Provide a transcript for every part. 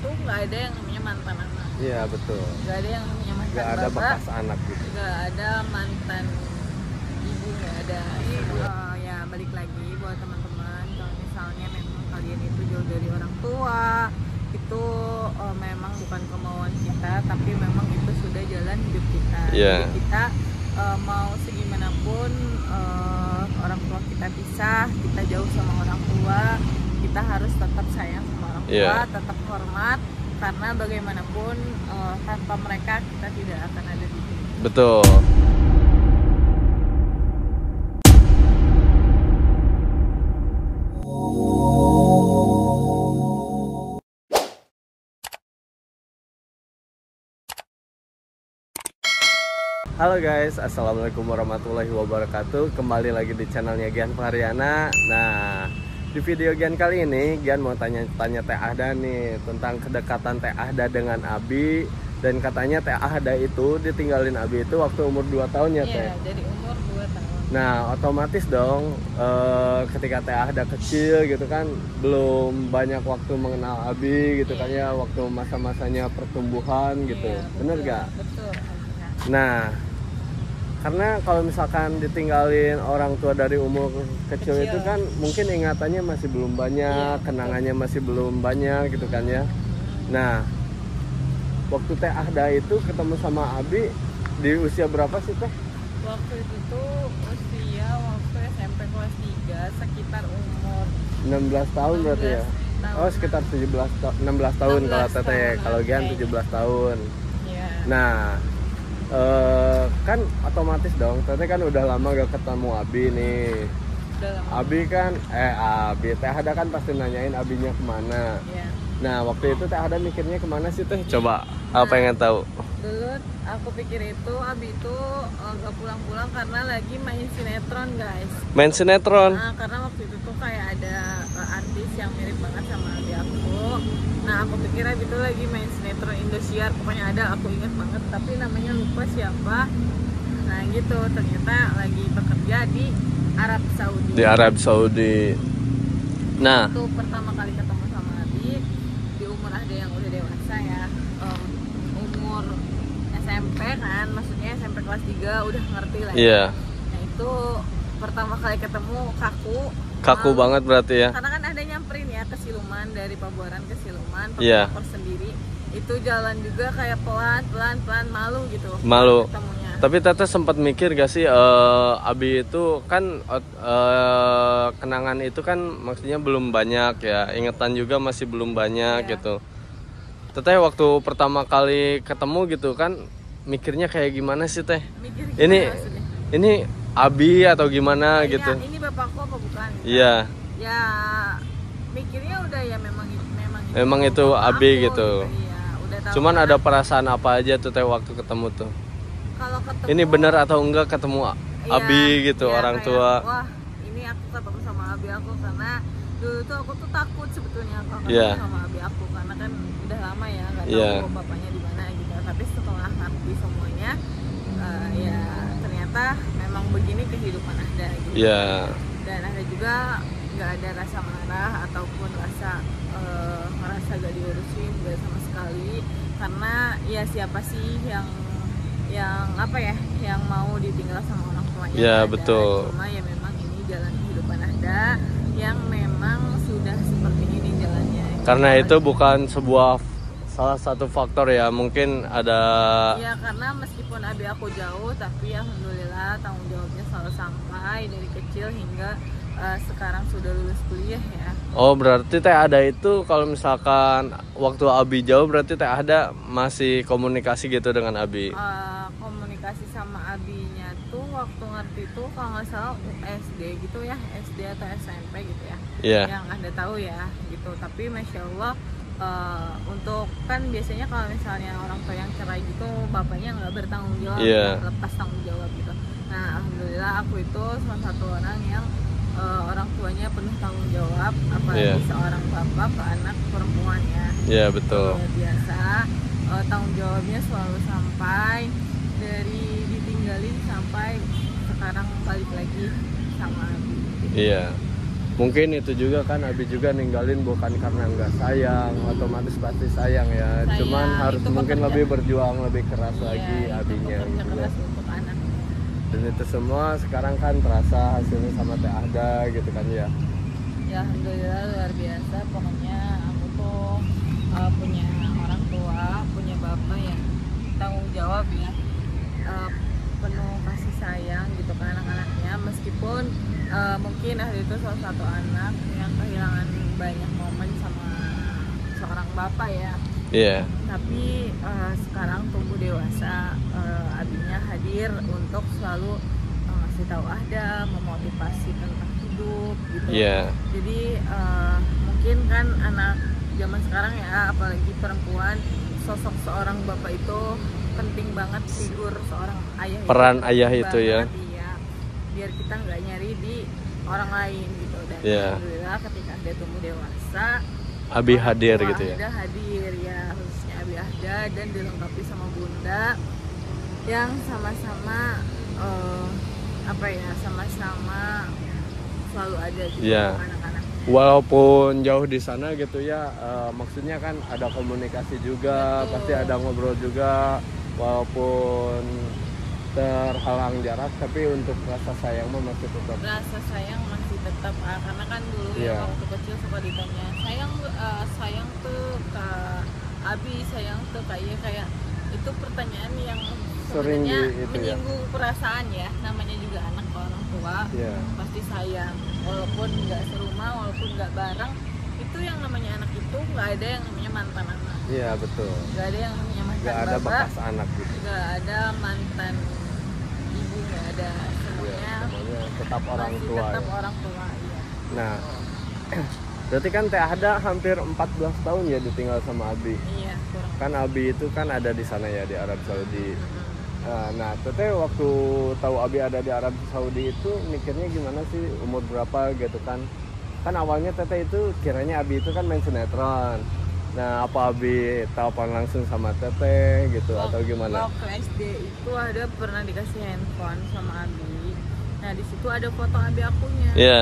itu nggak ada yang namanya mantan anak. Iya betul. Nggak ada yang namanya mantan Nggak ada bapak. bekas anak gitu. Nggak ada mantan ibu, nggak ada. Ya balik lagi buat teman-teman, kalau misalnya memang kalian itu jauh dari orang tua, itu memang bukan kemauan kita, tapi memang itu sudah jalan hidup kita. Yeah. Jadi kita mau segimanapun orang tua kita pisah, kita jauh sama orang tua, kita harus tetap sayang sama orang tua, Yeah. tetap hormat, karena bagaimanapun tanpa mereka kita tidak akan ada di sini. Betul. Halo guys, assalamualaikum warahmatullahi wabarakatuh. Kembali lagi di channelnya Gian Fahriana. Nah, di video Gian kali ini Gian mau tanya-tanya Teh Ahda nih tentang kedekatan Teh Ahda dengan Abi. Dan katanya Teh Ahda itu ditinggalin Abi itu waktu umur 2 tahun ya Teh? Iya, dari umur 2 tahun. Nah, otomatis dong ketika Teh Ahda kecil gitu kan belum banyak waktu mengenal Abi gitu kan ya, waktu masa-masanya pertumbuhan gitu. Iya, Bener betul, gak? Betul. Nah, karena kalau misalkan ditinggalin orang tua dari umur kecil itu kan mungkin ingatannya masih belum banyak, kenangannya masih belum banyak gitu kan ya. Nah, waktu Teh Ahda itu ketemu sama Abi di usia berapa sih Teh? Waktu itu tuh usia waktu SMP kelas 3, sekitar umur 16 tahun berarti ya? tahun. Oh, sekitar 16 tahun kalau 16 Teteh, tahun, kalau Gian oke. 17 tahun. Iya. Nah, kan otomatis dong, Teteh kan udah lama gak ketemu Abi nih. Udah lama. Abi Teh Ahda kan pasti nanyain Abinya kemana. Iya. Nah, waktu itu Teh Ahda mikirnya kemana sih Teh? Coba, pengen tahu. Dulu aku pikir itu Abi itu gak pulang-pulang karena lagi main sinetron, guys. Main sinetron. Nah, karena waktu itu tuh kayak ada artis yang mirip banget sama Abi aku. Nah, aku pikir Abi itu lagi main sinetron Indosiar, pokoknya ada, aku ingat banget, tapi namanya lupa siapa. Nah gitu, ternyata lagi bekerja di Arab Saudi. Di Arab Saudi. Nah, Itu pertama kali ketemu sama Abi di umur ada yang udah dewasa ya, umur SMP kan, maksudnya SMP kelas 3 udah ngerti lah. iya. Nah itu pertama kali ketemu Kaku banget berarti ya. karena kan ada nyamperin ya ke Siluman, dari Pabuaran ke Siluman pakai Iya. motor sendiri. Itu jalan juga kayak pelan malu gitu. Malu. Ketemunya. Tapi Teteh sempat mikir gak sih Abi itu kan kenangan itu kan maksudnya belum banyak ya, ingatan juga masih belum banyak Iya. gitu. Teteh waktu pertama kali ketemu gitu kan mikirnya kayak gimana sih Teh? Mikir Ini gimana maksudnya? ini Abi atau gimana Kayaknya gitu? ini bapakku apa bukan? Iya. Ya mikirnya udah ya memang Memang itu bapak Abi aku, gitu. Iya, udah tahu. Cuman Karena ada perasaan apa aja tuh Teh waktu ketemu tuh? kalau ketemu Ini bener atau enggak ketemu iya, Abi gitu, iya, orang kayak, tua? wah ini aku ketemu sama Abi aku, karena dulu tuh aku tuh takut sebetulnya kalau ketemu Iya. sama Abi aku, karena kan udah lama ya nggak tahu Iya. bapaknya di mana gitu. Tapi setelah ngerti semuanya, ya ternyata memang begini kehidupan ada gitu. Iya. Dan ada juga nggak ada rasa marah ataupun rasa ngerasa gak diurusin, gak sama sekali, karena ya siapa sih yang apa ya, yang mau ditinggal sama orang tuanya? Ya, Nggak ada. betul. Cuma ya memang ini jalan kehidupan ada yang memang sudah seperti ini jalannya. Karena itu bukan sebuah salah satu faktor ya, mungkin ada. Ya karena meskipun Abi aku jauh, tapi alhamdulillah tanggung jawabnya selalu sampai dari kecil hingga sekarang sudah lulus kuliah ya. Oh, berarti Teh Ahda itu kalau misalkan waktu Abi jauh berarti Teh Ahda masih komunikasi gitu dengan Abi. Komunikasi sama Abinya tuh waktu ngerti tuh kalau nggak salah SD gitu ya, SD atau SMP gitu ya. Iya. Yang Anda tahu ya gitu. Tapi masya Allah, untuk kan biasanya kalau misalnya orang tua yang cerai gitu bapaknya nggak bertanggung jawab, Iya. lepas tanggung jawab gitu. Nah alhamdulillah aku itu salah satu orang yang orang tuanya penuh tanggung jawab, apalagi Iya. seorang bapak ke anak perempuan ya. Iya, betul. Luar biasa, tanggung jawabnya selalu sampai dari ditinggalin sampai sekarang balik lagi sama Abi. Iya. mungkin itu juga kan Abi juga ninggalin bukan karena nggak sayang, otomatis pasti sayang ya. Sayang, Cuman harus itu mungkin bekerja. lebih berjuang lebih keras lagi Iya, itu Abinya bekerja gitu ya. keras untuk anak. Dan itu semua sekarang kan terasa hasilnya sama Teh Ahda gitu kan ya. Ya alhamdulillah luar biasa. Pokoknya aku tuh punya orang tua, punya bapak yang tanggung jawab ya, penuh kasih sayang gitu ke anak-anaknya. Meskipun mungkin Ahli itu salah satu anak yang kehilangan banyak momen sama seorang bapak ya. Iya. Tapi sekarang tumbuh dewasa, Abinya hadir untuk selalu ngasih tahu Ahda, memotivasi tentang hidup gitu. Iya. Jadi mungkin kan anak zaman sekarang ya, apalagi perempuan, sosok seorang bapak itu penting banget, figur seorang ayah Peran itu ayah penting itu ya. banget, iya. Biar kita nggak nyari di orang lain gitu. Dan Iya. alhamdulillah ketika dia tumbuh dewasa, Abi orang hadir tua gitu ya. Ahda hadir ya, khususnya Abi Ahda, dan dilengkapi sama Bunda yang sama-sama apa ya, sama-sama selalu ada gitu Iya. untuk anak-anak. Walaupun jauh di sana gitu ya, maksudnya kan ada komunikasi juga, Betul. pasti ada ngobrol juga, walaupun terhalang jarak, tapi untuk rasa sayang mah masih tetap. Rasa sayang masih tetap, karena kan dulu Iya. ya waktu kecil suka ditanya sayang, sayang tuh ke Abi, sayang tuh kayak itu pertanyaan yang Sering sebenarnya itu ya. menyinggung perasaan ya, namanya juga anak ke orang tua. Iya. Pasti sayang, walaupun nggak serumah, walaupun nggak bareng, itu yang namanya anak itu nggak ada yang namanya mantan anak, Iya betul. nggak ada yang namanya mantan Gak ada bapak, bekas anak gitu. nggak ada mantan ibu, nggak ada, Iya, semuanya semuanya tetap orang masih tua. tetap Ya. orang tua, iya. Nah, berarti kan Teh Ahda hampir 14 tahun ya ditinggal sama Abi. Iya, kurang. Kan Abi itu kan ada di sana ya, di Arab Saudi. Nah, Teteh waktu tahu Abi ada di Arab Saudi itu mikirnya gimana sih, umur berapa gitu kan? Kan awalnya Teteh itu kiranya Abi itu kan main sinetron. Nah, apa Abi telepon langsung sama Teteh gitu atau gimana? Waktu SD itu ada pernah dikasih handphone sama Abi. Nah di situ ada foto Abi akunya. Iya.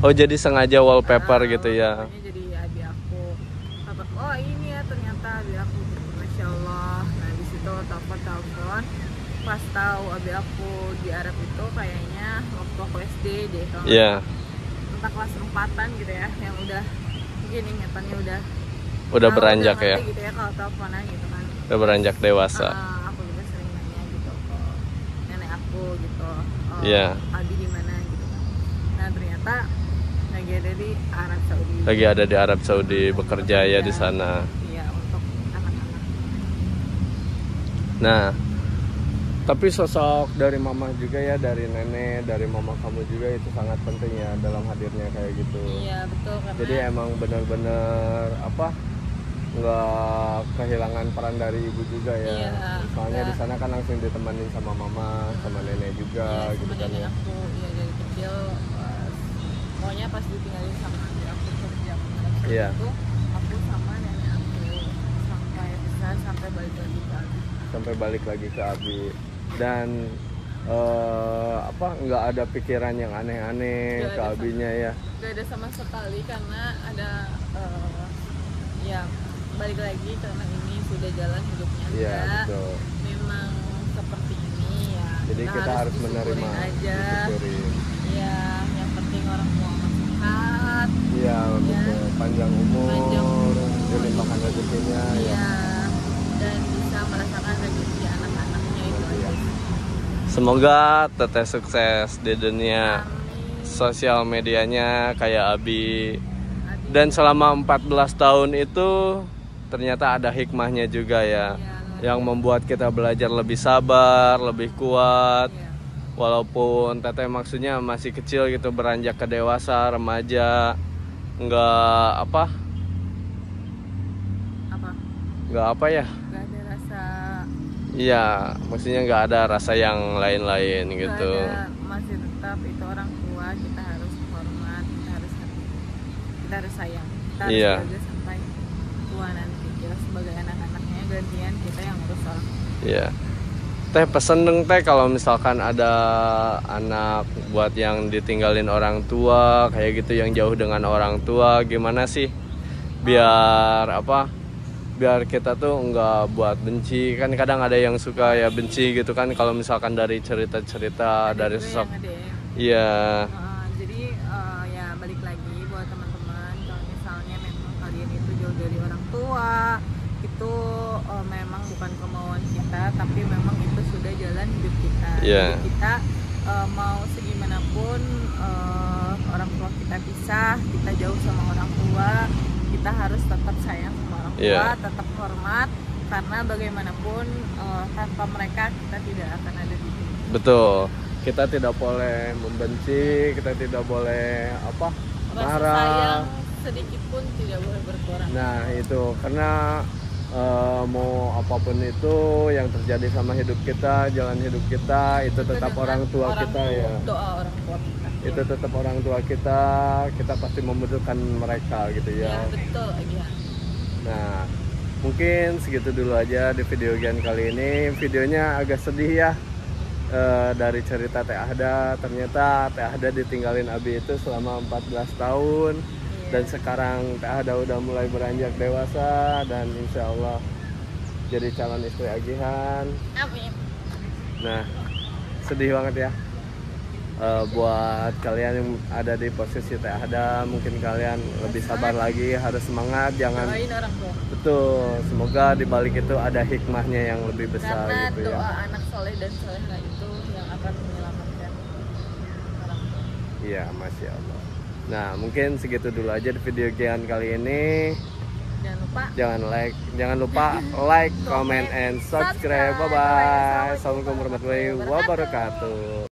Oh, jadi sengaja wallpaper gitu ya. Wallpapernya jadi Abi aku. Kata, oh ini ya ternyata Abi aku gitu. Masya Allah. Nah di situ telepon. Pas tahu Abi aku di Arab itu kayaknya waktu aku SD deh. Kalau Iya. entah kelas 4-an gitu ya, yang udah mungkin ingatannya udah Beranjak udah ya. ngerti gitu ya kalau teleponan gitu kan. Udah beranjak dewasa. Aku juga sering nanya gitu ke nenek aku gitu, Iya. Abi di mana gitu kan. Nah ternyata lagi ada di Arab Saudi. Lagi ada di Arab Saudi bekerja ya di sana. Iya, untuk anak-anak. Nah, tapi sosok dari mama juga ya, dari nenek, dari mama kamu juga itu sangat penting ya dalam hadirnya kayak gitu. Iya betul, karena Jadi emang bener-bener apa, nggak kehilangan peran dari ibu juga ya. Iya, Soalnya nggak. di sana kan langsung ditemenin sama mama, sama nenek juga iya, gitu sama kan nenek ya. aku iya dari kecil, pokoknya pas ditinggalin sama adik aku kerja di Arab Saudi Iya. itu, aku sama nenek aku sampai besar, sampai balik lagi ke Abi. Sampai balik lagi ke Abi. Dan apa, nggak ada pikiran yang aneh-aneh Nggak ke ada Abinya ya. Gak ada sama sekali, karena ada ya balik lagi karena ini sudah jalan hidupnya Iya Anda. betul. Memang seperti ini ya, Jadi kita harus disyukurin menerima, aja. disyukurin. Ya yang penting orang tua masih sehat, Iya betul. Panjang umur, Panjang umur. dilimpahkan rezekinya ya. ya, dan bisa merasakan rezeki anak-anaknya itu Iya. aja. Semoga Teteh sukses di dunia Amin. sosial medianya kayak Abi. Abi. Dan selama 14 tahun itu ternyata ada hikmahnya juga ya, Iya, yang membuat kita belajar lebih sabar, lebih kuat. iya. Walaupun Teteh maksudnya masih kecil gitu, beranjak ke dewasa, remaja, nggak apa ya? Gak ada rasa. Iya, maksudnya nggak ada rasa yang lain-lain gitu. Nggak ada, masih tetap itu orang tua, kita harus hormat, kita harus sayang, kita harus Iya. jaga sampai tua nanti. Kita sebagai anak-anaknya gantian kita yang urus orang. Iya. Teh pesen dong teh kalau misalkan ada anak buat yang ditinggalin orang tua kayak gitu, yang jauh dengan orang tua, gimana sih biar apa, biar kita tuh nggak buat benci. Kan kadang ada yang suka ya benci gitu kan kalau misalkan dari cerita-cerita dari sosok. Iya. Jadi ya balik lagi buat teman-teman, kalau misalnya memang kalian itu jauh dari orang tua, itu memang bukan kemauan kita, tapi memang itu sudah jalan hidup kita. Yeah. Jadi kita mau segimanapun orang tua kita pisah, kita jauh sama orang tua, kita harus tetap sayang sama orang tua, Yeah. tetap hormat, karena bagaimanapun tanpa mereka kita tidak akan ada di sini. Betul. Kita tidak boleh membenci, kita tidak boleh apa, Rasa marah. sayang sedikit pun tidak boleh berkurang. Nah itu karena mau apapun itu yang terjadi sama hidup kita, jalan hidup kita, itu tetap orang tua kita ya. Doa orang tua kita. Itu tetap orang tua kita pasti membutuhkan mereka gitu Ya, ya. betul ya. Nah mungkin segitu dulu aja di video Gian kali ini. Videonya agak sedih ya, dari cerita Teh Ahda. Ternyata Teh Ahda ditinggalin Abi itu selama 14 tahun. Dan sekarang Teh Ahda udah mulai beranjak dewasa dan insya Allah jadi calon istri agihan. Amin. Nah sedih banget ya. Buat kalian yang ada di posisi Teh Ahda, mungkin kalian lebih sabar lagi, harus semangat, jangan. Doain orang tua. Betul, semoga di balik itu ada hikmahnya yang lebih besar Karena gitu ya. doa anak soleh dan solehah itu yang akan menyelamatkan orang tua. Iya, Masya Allah. Nah mungkin segitu dulu aja di video Gian kali ini. Jangan lupa like, comment, and subscribe. Bye bye. Assalamualaikum warahmatullahi wabarakatuh.